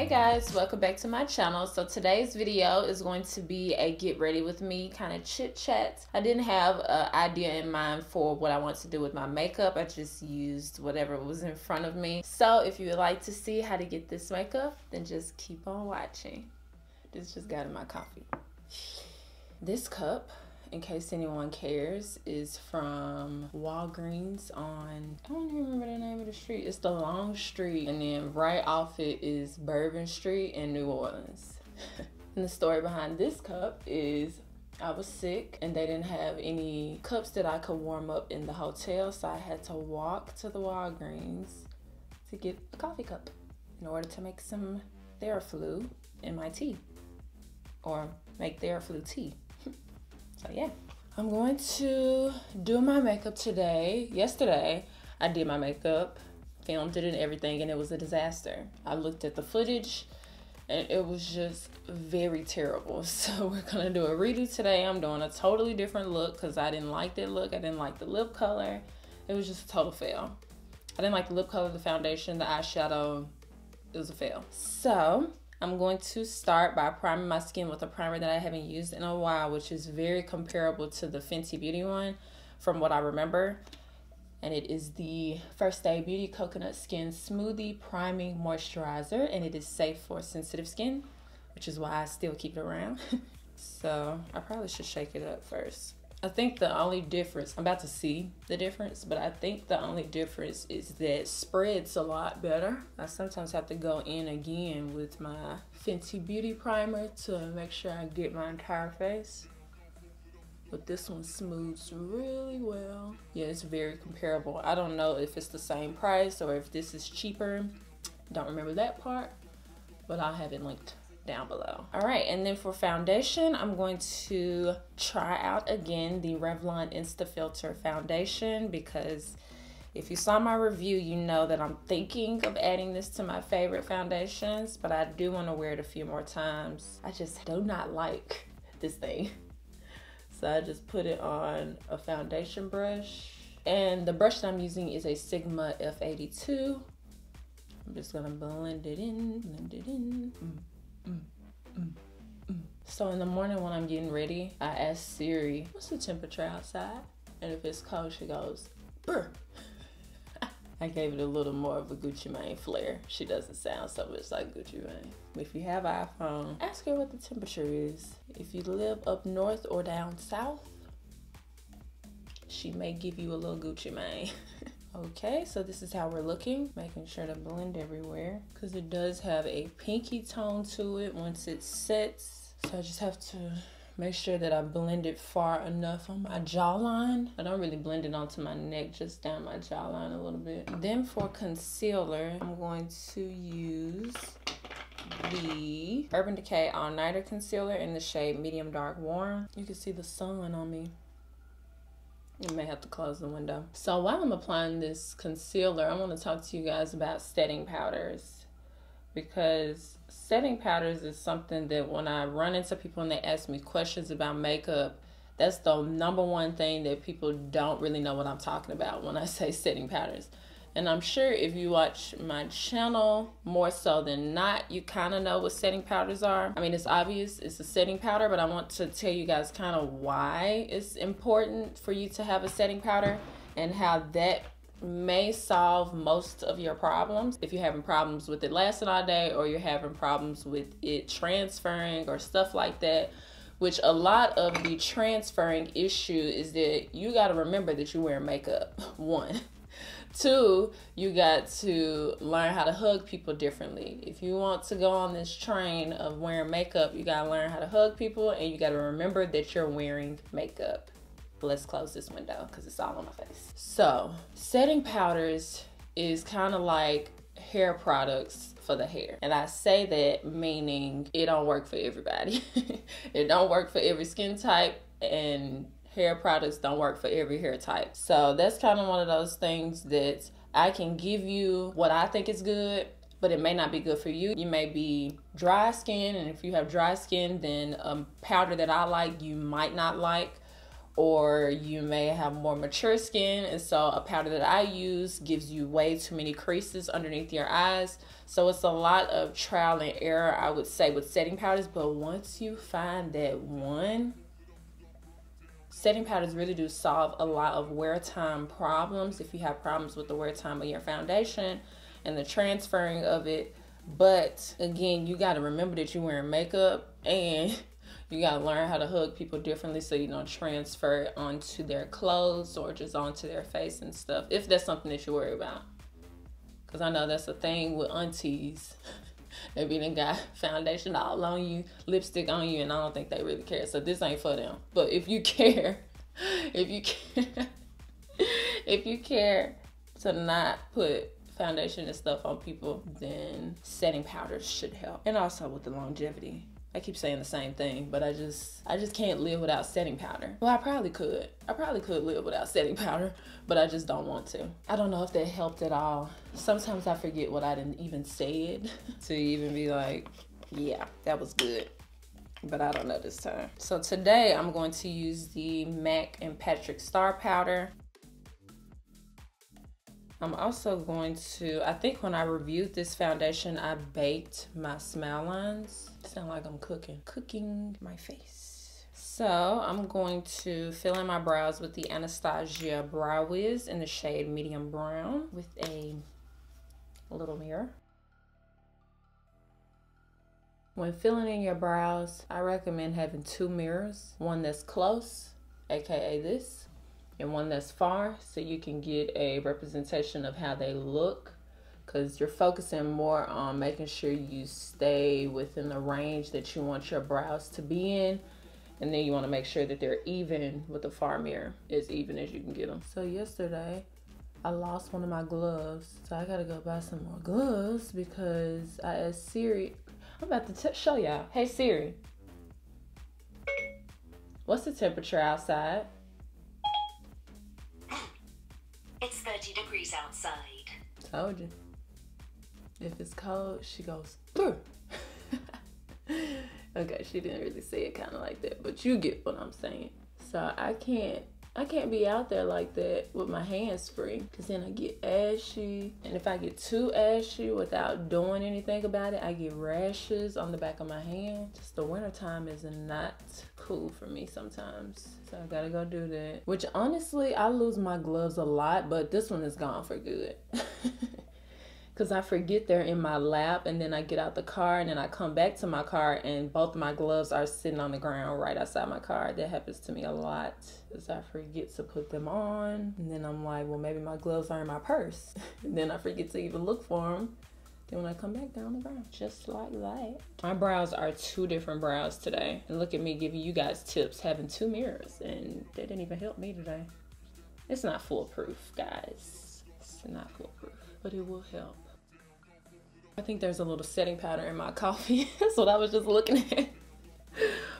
Hey guys, welcome back to my channel. So today's video is going to be a get ready with me kind of chit chat. I didn't have an idea in mind for what I want to do with my makeup. I just used whatever was in front of me. So if you would like to see how to get this makeup, then just keep on watching. This just got in my coffee. This cup, in case anyone cares, is from Walgreens on, I don't even remember the name of the street. It's the long street, and then right off it is Bourbon Street in New Orleans. And the story behind this cup is I was sick and they didn't have any cups that I could warm up in the hotel, so I had to walk to the Walgreens to get a coffee cup in order to make some Theraflu in my tea, or make Theraflu tea. So yeah, I'm going to do my makeup today. Yesterday, I did my makeup, filmed it and everything, and it was a disaster. I looked at the footage and it was just very terrible. So we're gonna do a redo today. I'm doing a totally different look because I didn't like that look. I didn't like the lip color. It was just a total fail. I didn't like the lip color, the foundation, the eyeshadow. It was a fail. So I'm going to start by priming my skin with a primer that I haven't used in a while, which is very comparable to the Fenty Beauty one from what I remember. And it is the First Day Beauty Coconut Skin Smoothie Priming Moisturizer, and it is safe for sensitive skin, which is why I still keep it around. So I probably should shake it up first. I think the only difference, I'm about to see the difference, but I think the only difference is that it spreads a lot better. I sometimes have to go in again with my Fenty Beauty primer to make sure I get my entire face. But this one smooths really well. Yeah, it's very comparable. I don't know if it's the same price or if this is cheaper. Don't remember that part, but I'll have it linked down below. All right, and then for foundation, I'm going to try out again the Revlon INSTA-FILTER foundation, because if you saw my review, you know that I'm thinking of adding this to my favorite foundations, but I do want to wear it a few more times. I just do not like this thing. So I just put it on a foundation brush, and the brush that I'm using is a Sigma F82. I'm just gonna blend it in. So in the morning when I'm getting ready, I ask Siri, what's the temperature outside? And if it's cold, she goes, brr. I gave it a little more of a Gucci Mane flair. She doesn't sound so much like Gucci Mane. If you have an iPhone, ask her what the temperature is. If you live up north or down south, she may give you a little Gucci Mane. Okay, so this is how we're looking, making sure to blend everywhere because it does have a pinky tone to it once it sets. So I just have to make sure that I blend it far enough on my jawline. I don't really blend it onto my neck, just down my jawline a little bit. Then for concealer, I'm going to use the Urban Decay All Nighter Concealer in the shade Medium Dark Warm. You can see the sun on me. You may have to close the window. So while I'm applying this concealer, I want to talk to you guys about setting powders, because setting powders is something that when I run into people and they ask me questions about makeup, that's the #1 thing that people don't really know what I'm talking about when I say setting powders. And I'm sure if you watch my channel more so than not, you kind of know what setting powders are. I mean, it's obvious it's a setting powder, but I want to tell you guys kind of why it's important for you to have a setting powder and how that may solve most of your problems. If you're having problems with it lasting all day, or you're having problems with it transferring or stuff like that, which a lot of the transferring issue is that you got to remember that you're wearing makeup, 1. 2, you got to learn how to hug people differently. If you want to go on this train of wearing makeup, you got to learn how to hug people, and you got to remember that you're wearing makeup. Let's close this window because it's all on my face. So setting powders is kind of like hair products for the hair. And I say that meaning it don't work for everybody. It don't work for every skin type, and hair products don't work for every hair type. So that's kind of one of those things that I can give you what I think is good, but it may not be good for you. You may be dry skin, and if you have dry skin, then a powder that I like, you might not like. or you may have more mature skin, and so a powder that I use gives you way too many creases underneath your eyes. So it's a lot of trial and error, I would say, with setting powders. But once you find that one, setting powders really do solve a lot of wear time problems if you have problems with the wear time of your foundation and the transferring of it. But again, you got to remember that you're wearing makeup, and you got to learn how to hug people differently so you don't transfer it onto their clothes or just onto their face and stuff, if that's something that you worry about. Because I know that's a thing with aunties. They be done got foundation all on you, lipstick on you, and I don't think they really care. So this ain't for them. But if you care, if you care to not put foundation and stuff on people, then setting powders should help. And also with the longevity. I keep saying the same thing, but I just can't live without setting powder. Well, I probably could live without setting powder, but I just don't want to. I don't know if that helped at all. Sometimes I forget what I didn't even said to even be like, yeah, that was good. But I don't know this time. So today I'm going to use the MAC and Patrick Star powder. I'm also going to, I think when I reviewed this foundation, I baked my smile lines. Sound like I'm cooking my face. So I'm going to fill in my brows with the Anastasia Brow Wiz in the shade medium brown with a little mirror. When filling in your brows, I recommend having two mirrors, one that's close, aka this, and one that's far, so you can get a representation of how they look, because you're focusing more on making sure you stay within the range that you want your brows to be in, and then you want to make sure that they're even with the far mirror, as even as you can get them. So yesterday I lost one of my gloves, so I gotta go buy some more gloves because I asked Siri. I'm about to show y'all. Hey Siri, what's the temperature outside? It's 30 degrees outside. Told you. If it's cold, she goes, brr. Okay, she didn't really say it kind of like that, but you get what I'm saying. So I can't be out there like that with my hands free, because then I get ashy. And if I get too ashy without doing anything about it, I get rashes on the back of my hand. Just the winter time is not cool for me sometimes. So I gotta go do that. Which honestly, I lose my gloves a lot, but this one is gone for good. Because I forget they're in my lap, and then I get out the car, and then I come back to my car, and both of my gloves are sitting on the ground right outside my car. That happens to me a lot, because I forget to put them on, and then I'm like, well, maybe my gloves are in my purse. And then I forget to even look for them. Then when I come back, they're on the ground, just like that. My brows are two different brows today. And look at me giving you guys tips, having two mirrors, and they didn't even help me today. It's not foolproof, guys. It's not foolproof, but it will help. I think there's a little setting powder in my coffee. That's what I was just looking at.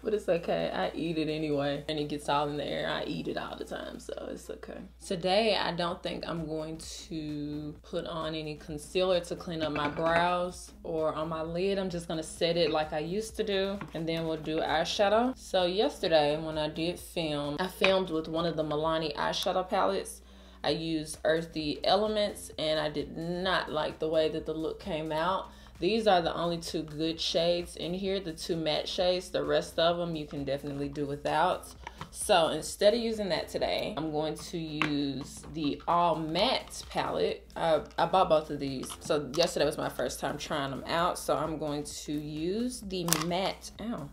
But it's okay. I eat it anyway. And it gets all in the air. I eat it all the time, so it's okay. Today, I don't think I'm going to put on any concealer to clean up my brows or on my lid. I'm just going to set it like I used to do. And then we'll do eyeshadow. So yesterday, when I did film, I filmed with one of the Milani eyeshadow palettes. I used Earthy Elements, and I did not like the way that the look came out. These are the only two good shades in here, the two matte shades. The rest of them you can definitely do without. So instead of using that today, I'm going to use the All Matte palette. I bought both of these. So yesterday was my first time trying them out. So I'm going to use the matte,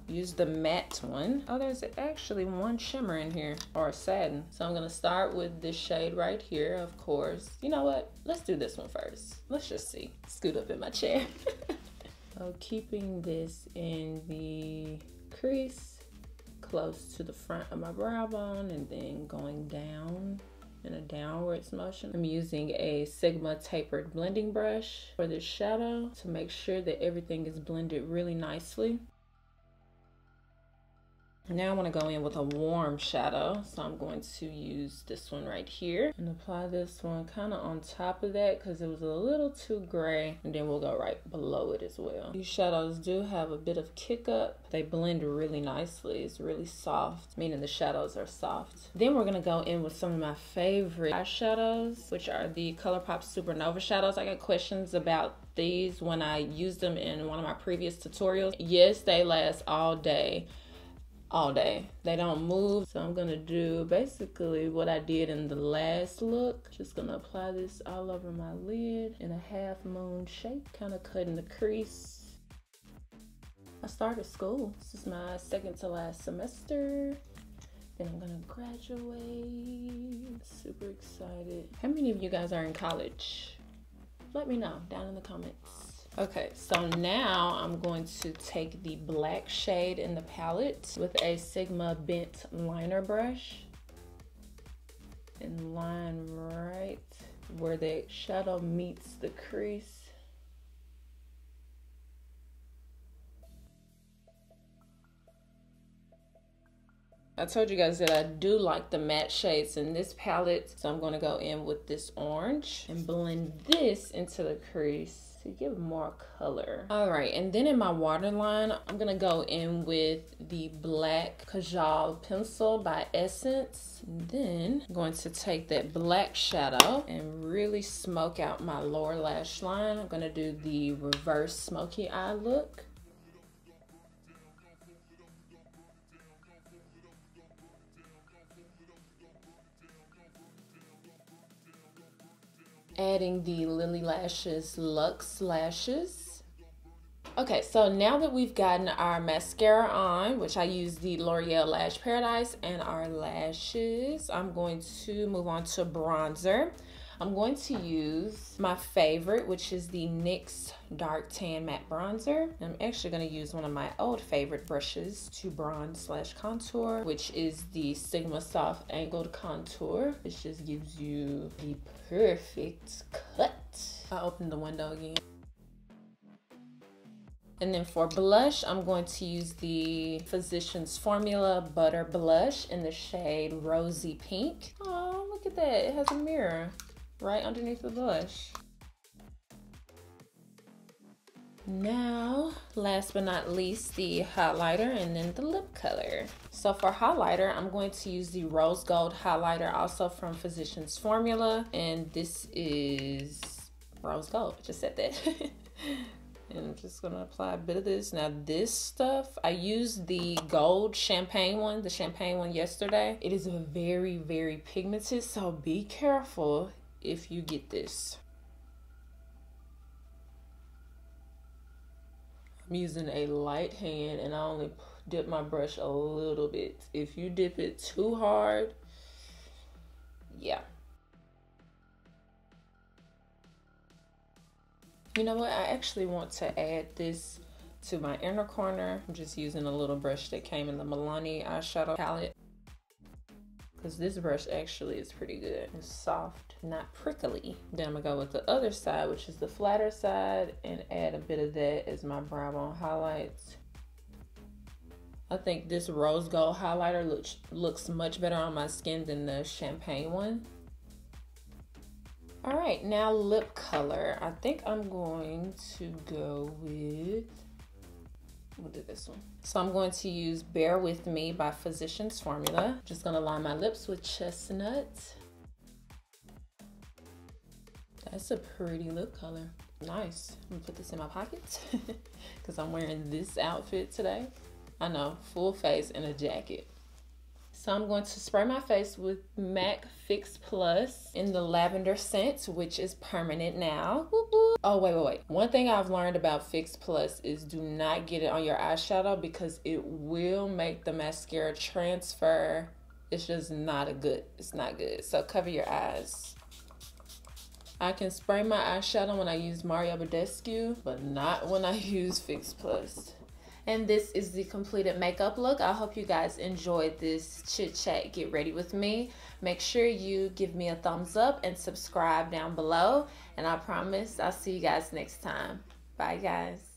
use the matte one. Oh, there's actually one shimmer in here, or satin. So I'm gonna start with this shade right here, of course. You know what? Let's do this one first. Let's just see. Scoot up in my chair. So keeping this in the crease, close to the front of my brow bone, and then going down in a downwards motion. I'm using a Sigma tapered blending brush for this shadow to make sure that everything is blended really nicely. Now I want to go in with a warm shadow, so I'm going to use this one right here and apply this one kind of on top of that because it was a little too gray, and then we'll go right below it as well. These shadows do have a bit of kick up. They blend really nicely. It's really soft, meaning the shadows are soft. Then we're going to go in with some of my favorite eyeshadows, which are the Colourpop Supernova shadows. I got questions about these when I used them in one of my previous tutorials. Yes, they last all day. They don't move. So I'm gonna do basically what I did in the last look. Just gonna apply this all over my lid in a half moon shape, kind of cutting the crease. I started school. This is my second to last semester. Then I'm gonna graduate. Super excited. How many of you guys are in college? Let me know down in the comments. Okay, so now I'm going to take the black shade in the palette with a Sigma bent liner brush and line right where the shadow meets the crease. I told you guys that I do like the matte shades in this palette, so I'm going to go in with this orange and blend this into the crease to give more color. All right, and then in my waterline, I'm gonna go in with the black Kajal pencil by Essence. And then I'm going to take that black shadow and really smoke out my lower lash line. I'm gonna do the reverse smoky eye look. Adding the Lily Lashes Luxe Lashes. Okay, so now that we've gotten our mascara on, which I use the L'Oreal Lash Paradise, and our lashes, I'm going to move on to bronzer. I'm going to use my favorite, which is the NYX Dark Tan Matte Bronzer. I'm actually going to use one of my old favorite brushes to bronze / contour, which is the Sigma Soft Angled Contour, which just gives you the perfect cut. I opened the window again. And then for blush, I'm going to use the Physicians Formula Butter Blush in the shade Rosy Pink. Oh, look at that. It has a mirror right underneath the blush. Now, last but not least, the highlighter and then the lip color. So for highlighter, I'm going to use the Rose Gold highlighter, also from Physicians Formula. And this is Rose Gold, I just said that. And I'm just gonna apply a bit of this. Now this stuff, I used the gold champagne one, the champagne one yesterday. It is very, very pigmented, so be careful if you get this. I'm using a light hand and I only dip my brush a little bit. If you dip it too hard, yeah. You know what? I actually want to add this to my inner corner. I'm just using a little brush that came in the Milani eyeshadow palette, because this brush actually is pretty good. It's soft, not prickly. Then I'm gonna go with the other side, which is the flatter side, and add a bit of that as my brow bone highlights. I think this rose gold highlighter looks much better on my skin than the champagne one. All right, now lip color. I think I'm going to go with, we'll do this one. So I'm going to use Bear With Me by Physicians Formula. Just gonna line my lips with Chestnut. That's a pretty lip color. Nice. I'm gonna put this in my pocket because I'm wearing this outfit today. I know, full face and a jacket. So I'm going to spray my face with MAC Fix Plus in the lavender scent, which is permanent now. Whoop, whoop. Oh, wait. One thing I've learned about Fix Plus is do not get it on your eyeshadow because it will make the mascara transfer. It's just it's not good. So cover your eyes. I can spray my eyeshadow when I use Mario Badescu, but not when I use Fix Plus. And this is the completed makeup look. I hope you guys enjoyed this chit chat get ready with me. Make sure you give me a thumbs up and subscribe down below. And I promise I'll see you guys next time. Bye guys.